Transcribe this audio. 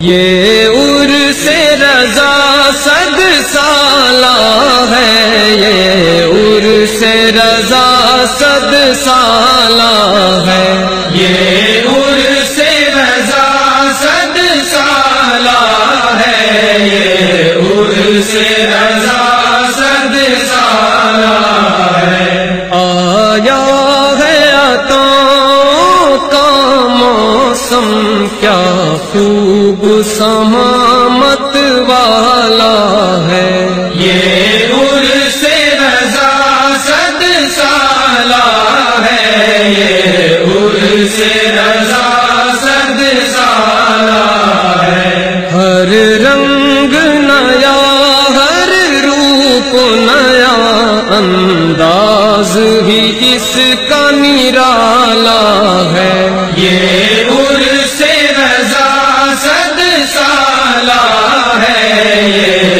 یہ عرس رضا 100 سالہ ہے، یہ عرس رضا 100 سالہ ہے، یہ عرس رضا 100 سالہ ہے، یہ عرس رضا 100 سالہ ہے۔ آیا ہے عطاؤں کا موسم، کیا خوب سمامت والا ہے، یہ عرس رضا 100 سالہ ہے، یہ عرس رضا 100 سالہ ہے۔ ہر رنگ نیا، ہر روپ نیا، انداز ہی اس کا نرالا ہے، یہ عرس رضا 100 سالہ ہے، یہ